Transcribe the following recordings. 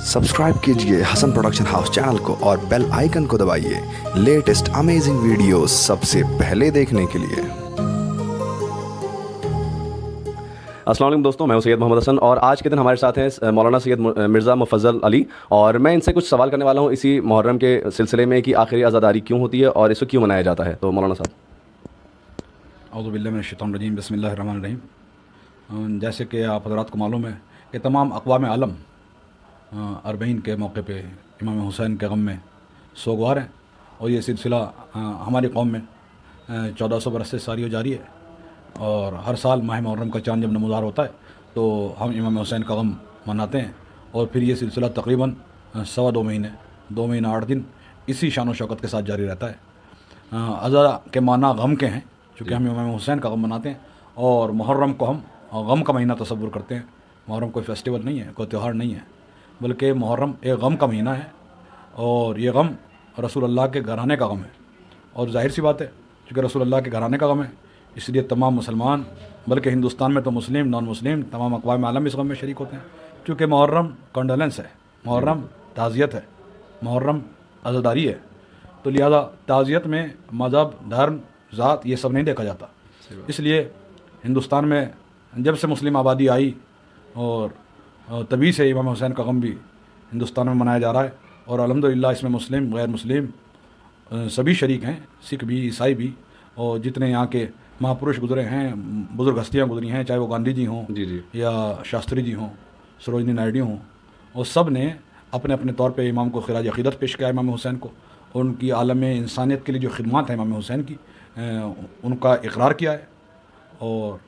Subscribe कीजिए Hasan production house channel को और बेल आइकन को दबाइए लेटेस्ट अमेजिंग वीडियोस सबसे पहले देखने के लिए। अस्सलाम वालेकुम दोस्तों, मैं हूं सैयद मोहम्मद हसन और आज के दिन हमारे साथ हैं मौलाना सैयद मिर्ज़ा मुफज़्ज़ल अली और मैं इनसे कुछ सवाल करने वाला हूं इसी मुहर्रम के सिलसिले में कि आखिरी आज़ादारी क्यों होती है और इसको क्यों मनाया जाता है। तो मौलाना साहब। औज़ु बिल्लाहि मिनश्शैतानिर्रजीम, बिस्मिल्लाहिर रहमानिर रहीम। जैसे कि आप हज़रात को मालूम है कि तमाम अक़वाम आलम अरबईन के मौके पे इमाम हुसैन के गम में सोगवार हैं और ये सिलसिला हमारी कौम में 1400 बरस से सारी जारी है और हर साल माह मुहर्रम का चाँद जब नमूदार होता है तो हम इमाम हुसैन का गम मनाते हैं और फिर ये सिलसिला तकरीबन 2 महीने 8 दिन इसी शान व शौकत के साथ जारी रहता है। अज़ा के माना गम के हैं चूँकि हम इमाम हुसैन का गम मनाते हैं और मुहर्रम को हम गम का महीना तसव्वुर करते हैं। मुहर्रम कोई फेस्टिवल नहीं है, कोई त्यौहार नहीं है, बल्कि मुहर्रम एक गम का महीना है और ये गम रसूल अल्लाह के घराने का गम है। और जाहिर सी बात है चूँकि रसूल अल्लाह के घराने का गम है इसलिए तमाम मुसलमान बल्कि हिंदुस्तान में तो मुस्लिम नॉन मुस्लिम तमाम अक़वाम आलम इस गम में शरीक होते हैं। चूँकि मुहर्रम कंडोलेंस है, मुहर्रम ताज़ियत है, मुहर्रम अज़ादारी है, तो लिहाजा ताज़ियत में मज़हब धर्म ज़ात ये सब नहीं देखा जाता। इसलिए हिंदुस्तान में जब से मुस्लिम आबादी आई और तभी से इमाम हुसैन का गम भी हिंदुस्तान में मनाया जा रहा है और अल्हम्दुलिल्लाह इसमें मुस्लिम गैर मुस्लिम सभी शरीक हैं, सिख भी ईसाई भी, और जितने यहाँ के महापुरुष गुजरे हैं, बुज़ुर्ग हस्तियाँ गुजरी हैं, चाहे वो गांधी जी हों या शास्त्री जी हों, सरोजनी नायडू हों, और सब ने अपने अपने तौर पे इमाम को खिराज अक़ीदत पेश किया इमाम हुसैन को और उनकी आलम इंसानियत के लिए जो खिदमत है इमाम हुसैन की उनका इकरार किया है और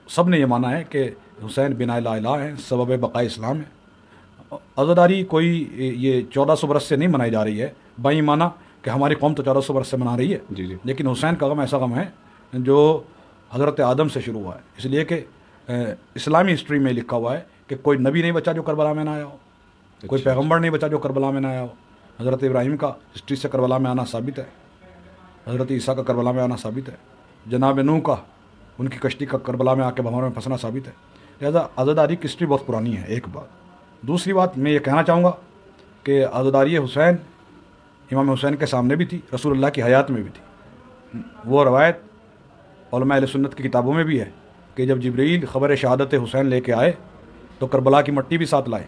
सब ने ये माना है कि हुसैन बिना ला इलाहा हैं, सबब बक़ाए इस्लाम है। अज़ादारी कोई ये 1400 बरस से नहीं मनाई जा रही है, बाई माना कि हमारी कौम तो 1400 बरस से मना रही है लेकिन हुसैन का गम ऐसा गम है जो हज़रत आदम से शुरू हुआ है। इसलिए कि इस्लामी हिस्ट्री में लिखा हुआ है कि कोई नबी नहीं बचा जो करबला में ना आया हो, कोई पैगम्बर नहीं बचा जो करबला में ना आया हो। हज़रत इब्राहीम का हिस्ट्री से करबला में आना साबित है, हज़रत ईसा का करबला में आना साबित है, जनाब नूह का उनकी कश्ती का करबला में आके भंवर में फंसना साबित है। लिहाजा अज़ादारी की हिस्ट्री बहुत पुरानी है, एक बात। दूसरी बात मैं ये कहना चाहूँगा कि अज़ादारी हुसैन इमाम हुसैन के सामने भी थी, रसूल अल्लाह की हयात में भी थी। वो रवायत उलमा अहले सुन्नत की किताबों में भी है कि जब जिब्रील ख़बर शहादत हुसैन लेके आए तो करबला की मट्टी भी साथ लाए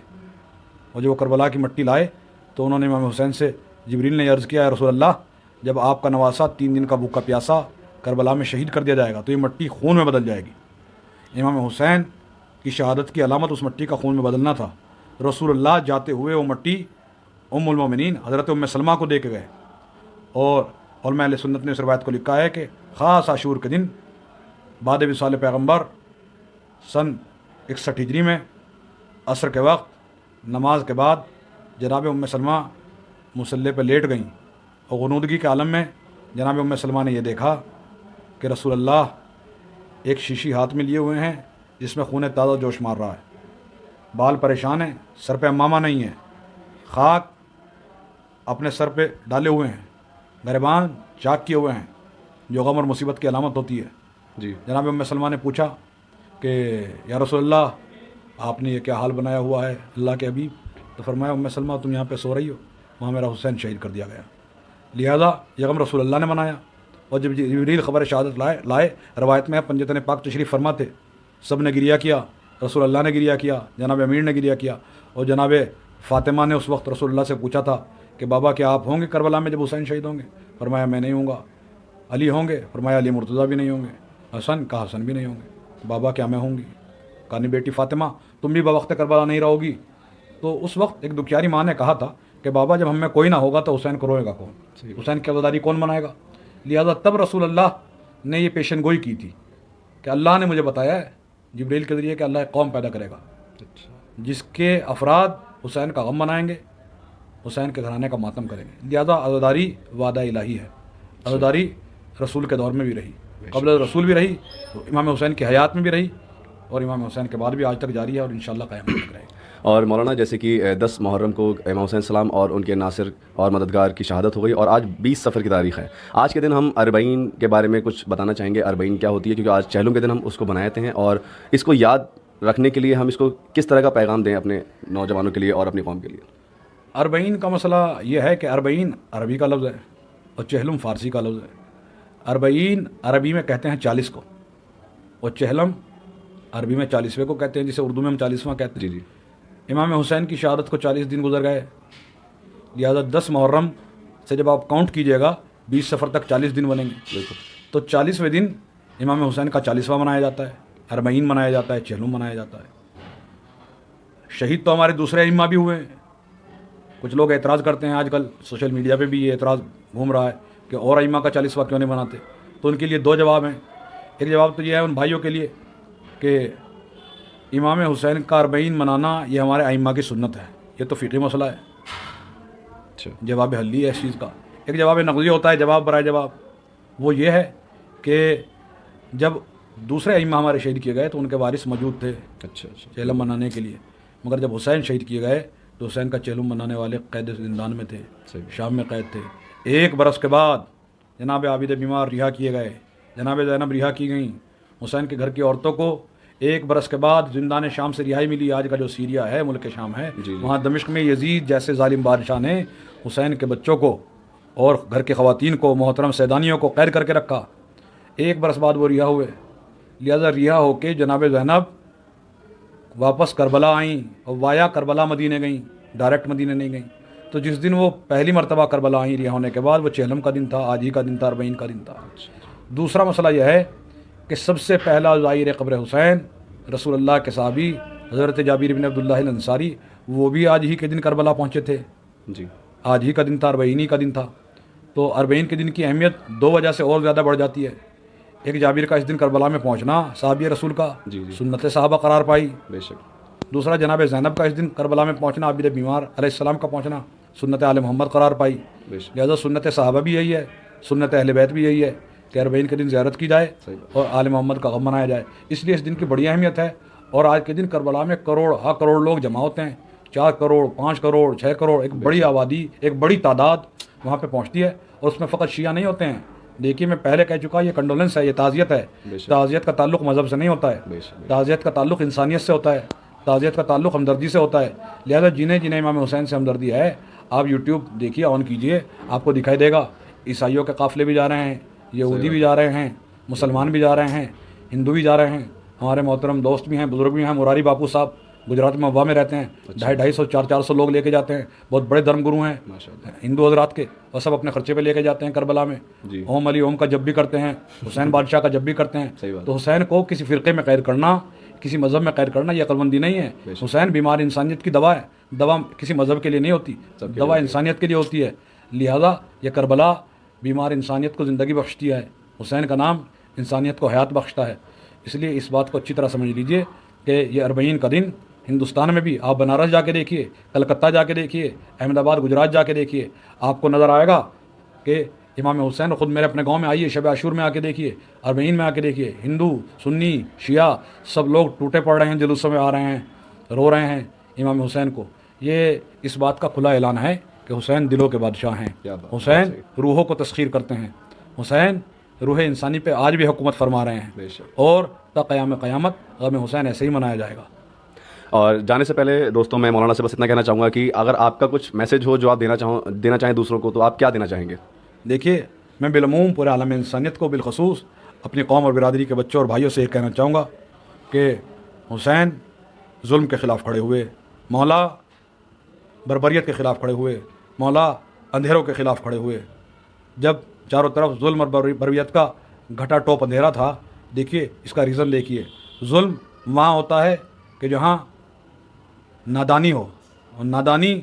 और जब वो करबला की मट्टी लाए तो उन्होंने इमाम हुसैन से जिब्रील ने अर्ज़ किया, या रसूल अल्लाह, जब आपका नवासा 3 दिन का भूखा प्यासा करबला में शहीद कर दिया जाएगा तो ये मट्टी खून में बदल जाएगी। इमाम हुसैन की शहादत की अलामत उस मट्टी का खून में बदलना था। रसूल अल्लाह जाते हुए वो मट्टी उम्मुल मोमिनीन हज़रत उम्मे सलमा को दे के गए और उलमा अहले सुन्नत ने इस रवायत को लिखा है कि ख़ास आशूर के दिन बाद विसाल पैगम्बर सन 61 हिजरी में असर के वक्त नमाज के बाद जनाब उम्मे सलमा मुसल्ले पर लेट गईं और गुनूदगी के आलम में जनाब उम्मे सलमा ने यह देखा कि रसूल अल्लाह एक शीशी हाथ में लिए हुए हैं जिसमें खून ताज़ा जोश मार रहा है, बाल परेशान हैं, सर पे अम्मामा नहीं है, खाक अपने सर पे डाले हुए हैं, गरबान चाक किए हुए हैं, जो गम और मुसीबत की अलामत होती है। जनाब उम्मे सलमा ने पूछा कि या रसूल अल्लाह, आपने ये क्या हाल बनाया हुआ है अल्लाह के हबीब? तो फरमाया, उम्मे सलमा तुम यहाँ पे सो रही हो, वहाँ मेरा हुसैन शहीद कर दिया गया। लिहाजा यह गम रसूल अल्लाह ने मनाया और जब जिब्रील ख़बर शहादत लाए रवायत में पंजतन पाक तशरीफ़ फरमा थे, सब ने गिरिया किया, रसूल अल्लाह ने गिरिया किया, जनाब अमीर ने गिरिया किया और जनाब फ़ातिमा ने उस वक्त रसूल अल्लाह से पूछा था कि बाबा क्या आप होंगे करबला में जब हुसैन शहीद होंगे? फरमाया मैं नहीं हूँगा। अली होंगे? फरमाया अली मुर्तज़ा भी नहीं होंगे। हसन का हसन भी नहीं होंगे। बाबा क्या मैं होंगी? कहानी बेटी फ़ातिमा तुम भी बवक्त करबला नहीं रहोगी। तो उस वक्त एक दुखियारी माँ ने कहा था कि बाबा जब हम में कोई ना होगा तो हुसैन को रोएगा कौन, हुसैन की अज़ादारी कौन मनाएगा? लिहाजा तब रसूल अल्लाह ने ये पेशन गोई की थी कि अल्लाह ने मुझे बताया है जिब्रील के ज़रिए कि अल्लाह एक कौम पैदा करेगा जिसके अफराद हुसैन का गम मनाएंगे, हुसैन के घराने का मातम करेंगे। लिहाजा अज़ादारी वादा इलाही है। अज़ादारी रसूल के दौर में भी रही, क़ब्ल रसूल भी रही, इमाम हुसैन की हयात में भी रही और इमाम हुसैन के बाद भी आज तक जारी है और इंशाअल्लाह क़यामत तक रहेगी। और मौलाना जैसे कि 10 मुहर्रम को इमाम हुसैन सलाम और उनके नासिर और मददगार की शहादत हो गई और आज 20 सफ़र की तारीख़ है। आज के दिन हम अरबईन के बारे में कुछ बताना चाहेंगे। अरबईन क्या होती है, क्योंकि आज चहलों के दिन हम उसको बनाते हैं और इसको याद رکھنے کے لیے ہم اس کو کس طرح کا پیغام دیں اپنے نوجوانوں کے لیے اور اپنی قوم کے لیے؟ اربعین کا مسئلہ یہ ہے کہ اربعین عربی کا لفظ ہے اور چہلم فارسی کا لفظ ہے. اربعین عربی میں کہتے ہیں 40 کو, اور چہلم عربی میں 40ویں کو کہتے ہیں, جسے اردو میں ہم 40واں کہتے ہیں. جی. امام حسین کی شہادت کو 40 دن گزر گئے, لہٰذا 10 محرم سے جب آپ کاؤنٹ کیجئے گا 20 سفر تک 40 دن بنیں گے. بالکل. تو 40ویں دن امام حسین کا 40واں منایا جاتا ہے, اربعین منایا جاتا ہے, چہلم منایا جاتا ہے. شہید تو ہمارے دوسرے ائمہ بھی ہوئے ہیں. کچھ لوگ اعتراض کرتے ہیں, آج کل سوشل میڈیا پہ بھی یہ اعتراض گھوم رہا ہے کہ اور ائمہ کا 40واں کیوں نہیں مناتے. تو ان کے لیے 2 جواب ہیں. ایک جواب تو یہ ہے ان بھائیوں کے لیے کہ امام حسین کا اربعین منانا یہ ہمارے ائمہ کی سنت ہے, یہ تو فقہی مسئلہ ہے. اچھا. جواب حلی ہے اس چیز کا. ایک جواب نقضی ہوتا ہے, جواب برائے جواب, وہ یہ ہے کہ جب دوسرے ائمہ ہمارے شہید کیے گئے تو ان کے وارث موجود تھے اچھا. چہلم منانے کے لیے, مگر جب حسین شہید کیے گئے تو حسین کا چہلم منانے والے قید زندان میں تھے, شام میں قید تھے. 1 برس کے بعد جناب عابد بیمار رہا کیے گئے, جناب زینب رہا کی گئیں. حسین کے گھر کی عورتوں کو 1 برس کے بعد زندان شام سے رہائی ملی. آج کا جو سیریا ہے, ملک شام ہے, وہاں دمشق میں یزید جیسے ظالم بادشاہ نے حسین کے بچوں کو اور گھر کی خواتین کو, محترم سیدانیوں کو قید کر کے رکھا. 1 برس بعد وہ رہا ہوئے, لہذا رہا ہو کے جناب زینب واپس کربلا آئیں اور وایا کربلا مدینے گئیں, ڈائریکٹ مدینے نہیں گئیں. تو جس دن وہ پہلی مرتبہ کربلا آئیں رہا ہونے کے بعد, وہ چہلم کا دن تھا, آج ہی کا دن تھا, اربعین کا دن تھا. دوسرا مسئلہ یہ ہے کہ سب سے پہلا زائر قبر حسین رسول اللہ کے صحابی حضرت جابر بن عبداللہ الانصاری, وہ بھی آج ہی کے دن کربلا پہنچے تھے. جی. آج ہی کا دن تھا, اربعین کا دن تھا. تو اربعین کے دن کی اہمیت 2 وجہ سے اور زیادہ بڑھ جاتی ہے. ایک جابر کا اس دن کربلا میں پہنچنا صحابی رسول کا سنت صحابہ قرار پائی. بے شک. دوسرا جناب زینب کا اس دن کربلا میں پہنچنا, عابد بیمار علیہ السلام کا پہنچنا, سنت آل محمد قرار پائی. لہذا سنت صحابہ بھی یہی ہے, سنت اہل بیت بھی یہی ہے کہ اربعین کے دن زیارت کی جائے اور آل محمد کا غم منایا جائے. اس لیے اس دن کی بڑی اہمیت ہے. اور آج کے دن کربلا میں کروڑ لوگ جمع ہوتے ہیں, 4 کروڑ 5 کروڑ 6 کروڑ, ایک بڑی آبادی, ایک بڑی تعداد وہاں پہ پہنچتی ہے. اور اس میں فقط شیعہ نہیں ہوتے ہیں. دیکھیے میں پہلے کہہ چکا, یہ کنڈولنس ہے, یہ تعزیت ہے. تعزیت کا تعلق مذہب سے نہیں ہوتا ہے, تعزیت کا تعلق انسانیت سے ہوتا ہے, تعزیت کا تعلق ہمدردی سے ہوتا ہے. لہذا جنہیں امام حسین سے ہمدردی ہے, آپ یوٹیوب دیکھیے, آن کیجئے, آپ کو دکھائی دے گا عیسائیوں کے قافلے بھی جا رہے ہیں, یہودی بھی جا رہے ہیں, مسلمان بھی جا رہے ہیں, ہندو بھی جا رہے ہیں. ہمارے محترم دوست بھی ہیں, بزرگ بھی ہیں. مراری باپو صاحب گجرات میں ابوا میں رہتے ہیں, 250 400 لوگ لے کے جاتے ہیں. بہت بڑے دھرم گرو ہیں ہندو حضرات کے, اور سب اپنے خرچے پہ لے کے جاتے ہیں کربلا میں. اوم علی اوم کا جب بھی کرتے ہیں, حسین بادشاہ کا جب بھی کرتے ہیں. تو حسین کو کسی فرقے میں قید کرنا, کسی مذہب میں قید کرنا, یہ عقلمندی نہیں ہے. حسین بیمار انسانیت کی دوا ہے. دوا کسی مذہب کے لیے نہیں ہوتی, دوا انسانیت کے لیے ہوتی ہے. لہذا یہ کربلا بیمار انسانیت کو زندگی بخشتی ہے. حسین کا نام انسانیت کو حیات بخشتا ہے. اس لیے اس بات کو اچھی طرح سمجھ لیجئے کہ یہ اربعین کا دن ہندوستان میں بھی, آپ بنارس جا کے دیکھیے, کلکتہ جا کے دیکھیے, احمد آباد گجرات جا کے دیکھیے, آپ کو نظر آئے گا کہ امام حسین خود میرے اپنے گاؤں میں آئیے, شب عاشور میں آ کے دیکھیے, اربعین میں آ کے دیکھیے, ہندو سنی شیعہ سب لوگ ٹوٹے پڑ رہے ہیں, جلوسوں میں آ رہے ہیں, رو رہے ہیں امام حسین کو. یہ اس بات کا کھلا اعلان ہے کہ حسین دلوں کے بادشاہ ہیں, حسین روحوں کو تسخیر کرتے ہیں, حسین روح انسانی پہ آج بھی حکومت فرما رہے ہیں, اور تا قیام قیامت غم حسین ایسے ہی منایا جائے گا. اور جانے سے پہلے دوستوں میں مولانا سے بس اتنا کہنا چاہوں گا کہ اگر آپ کا کچھ میسج ہو جو آپ دینا چاہیں دوسروں کو, تو آپ کیا دینا چاہیں گے؟ دیکھیے, میں بالعموم پورے عالم انسانیت کو, بالخصوص اپنی قوم اور برادری کے بچوں اور بھائیوں سے یہ کہنا چاہوں گا کہ حسین ظلم کے خلاف کھڑے ہوئے, مولا بربریت کے خلاف کھڑے ہوئے, مولا اندھیروں کے خلاف کھڑے ہوئے. جب چاروں طرف ظلم اور بربریت کا گھٹا ٹوپ اندھیرا تھا, دیکھیے اس کا ریزن دیکھیے. ظلم وہاں ہوتا ہے کہ جہاں نادانی ہو, اور نادانی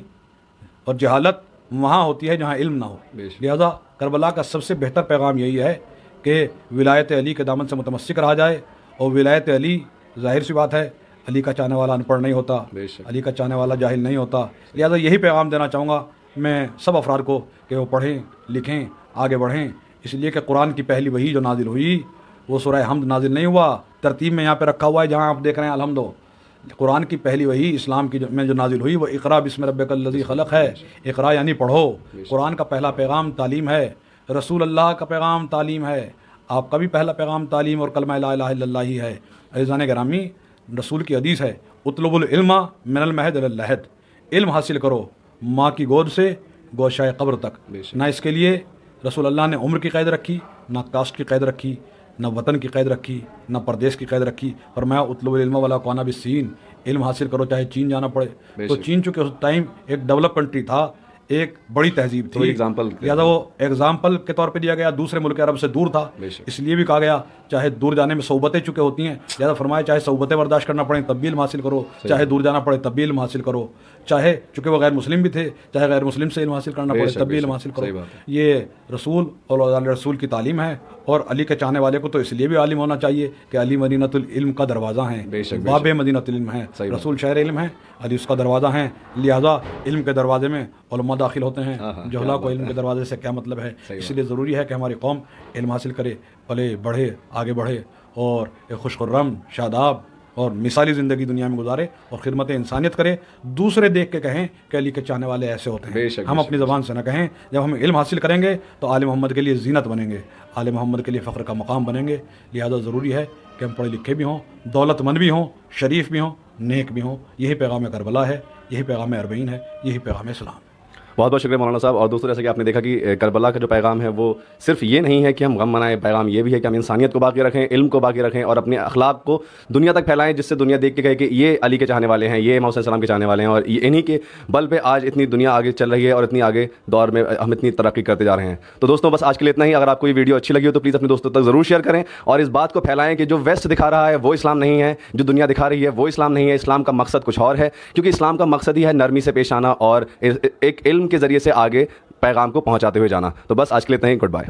اور جہالت وہاں ہوتی ہے جہاں علم نہ ہو. لہذا کربلا کا سب سے بہتر پیغام یہی ہے کہ ولایت علی کے دامن سے متمسک رہا جائے. اور ولایت علی ظاہر سی بات ہے, علی کا چاہنے والا ان پڑھ نہیں ہوتا, علی کا چاہنے والا جاہل نہیں ہوتا. لہذا یہی پیغام دینا چاہوں گا میں سب افراد کو کہ وہ پڑھیں لکھیں آگے بڑھیں. اس لیے کہ قرآن کی پہلی وحی جو نازل ہوئی وہ سورہ حمد نازل نہیں ہوا, ترتیب میں یہاں پہ رکھا ہوا ہے جہاں آپ دیکھ رہے ہیں الحمد. قرآن کی پہلی وحی اسلام کی میں جو نازل ہوئی وہ اقرا بسم ربک الذی خلق ہے. اقرا یعنی پڑھو. قرآن کا پہلا پیغام تعلیم ہے, رسول اللہ کا پیغام تعلیم ہے, آپ کا بھی پہلا پیغام تعلیم اور کلمہ لا الہ الا اللہ ہی ہے. عزیزان گرامی, रसूल की हदीस है, उतलबुल इल्मा मिनल महद इलल लहद, इल्म हासिल करो माँ की गोद से गोशाए कब्र तक। ना इसके लिए रसूल अल्लाह ने उम्र की कैद रखी, ना कास्ट की कैद रखी, ना वतन की कैद रखी, ना परदेश की कैद रखी। फरमाया उतलबुल इल्मा वला कौना बिस्सीन, इल्म हासिल करो चाहे चीन जाना पड़े। तो चीन चूँकि उस टाइम एक डेवलप कंट्री था, एक बड़ी तहजीब थी, एग्जाम्पल लिहाजा वो एग्जाम्पल के तौर पे दिया गया, दूसरे मुल्क अरब से दूर था, इसलिए भी कहा गया चाहे दूर जाने में सोबतें चुके होती हैं, लिहाजा फरमाया चाहे सोबतें बर्दाश्त करना पड़े तब भी इल्म हासिल करो, चाहे दूर जाना पड़े तब भी इल्म हासिल करो, चाहे चूँकि वो गैर मुस्लिम भी थे, चाहे गैर मुस्लिम से इल्म हासिल करना पड़े तब भी इल्म हासिल करो। ये रसूल और रसूल की तालीम है। और अली के चाहने वाले को तो इसलिए भी आलिम होना चाहिए कि अली मदीनतुल इल्म का दरवाज़ा है, बाब मदीनतुल इल्म है, रसूल शहर इल्म है, अली उसका दरवाज़ा है। लिहाजा इल्म के दरवाजे में उलमा दाखिल होते हैं। जोहला को इल्म के दरवाजे से क्या मतलब है, इसलिए ज़रूरी है कि हमारी कौम इल्म हासिल करे, पले बढ़े, आगे बढ़े और एक खुशखुर्रम शादाब और मिसाली ज़िंदगी दुनिया में गुजारे और खिदमत इंसानियत करे। दूसरे देख के कहें कि अली के चाहने वाले ऐसे होते हैं, हम अपनी ज़बान से न कहें। जब हम इल्म हासिल करेंगे तो आले मोहम्मद के लिए ज़ीनत बनेंगे, आले मोहम्मद के लिए फ़ख्र का मकाम बनेंगे। लिहाजा ज़रूरी है कि हम पढ़े लिखे भी हों, दौलतमंद भी हों, शरीफ भी हों, नेक भी हों। यही पैगाम करबला है, यही पैगाम अरबईन है, यही पैगाम इस्लाम। बहुत बहुत शुक्रिया मौलाना साहब। और दोस्तों, जैसे कि आपने देखा कि करबला का जो पैगाम है वो सिर्फ ये नहीं है कि हम गम मनाएं, पैगाम ये भी है कि हम इंसानियत को बाकी रखें, इल्म को बाकी रखें और अपने अखलाक को दुनिया तक फैलाएं, जिससे दुनिया देख के कहे कि ये अली के चाहने वाले हैं, ये इमाम सल्लल्लाहु अलैहि वसल्लम के चाहने वाले हैं। और इन्हीं के बल पे आज इतनी दुनिया आगे चल रही है और इतनी आगे दौर में हम इतनी तरक्की करते जा रहे हैं। तो दोस्तों, बस आज के लिए इतना ही। अगर आपको ये वीडियो अच्छी लगी हो तो प्लीज़ अपने दोस्तों तक ज़रूर शेयर करें और इस बात को फैलाएं कि जो वेस्ट दिखा रहा है वो इस्लाम नहीं है, जो दुनिया दिखा रही है वो इस्लाम नहीं है। इस्लाम का मकसद कुछ और है, क्योंकि इस्लाम का मकसद ही है नरमी से पेश आना और एक इल्म के ज़रिए से आगे पैगाम को पहुंचाते हुए जाना। तो बस आज के लिए इतना ही। Good bye.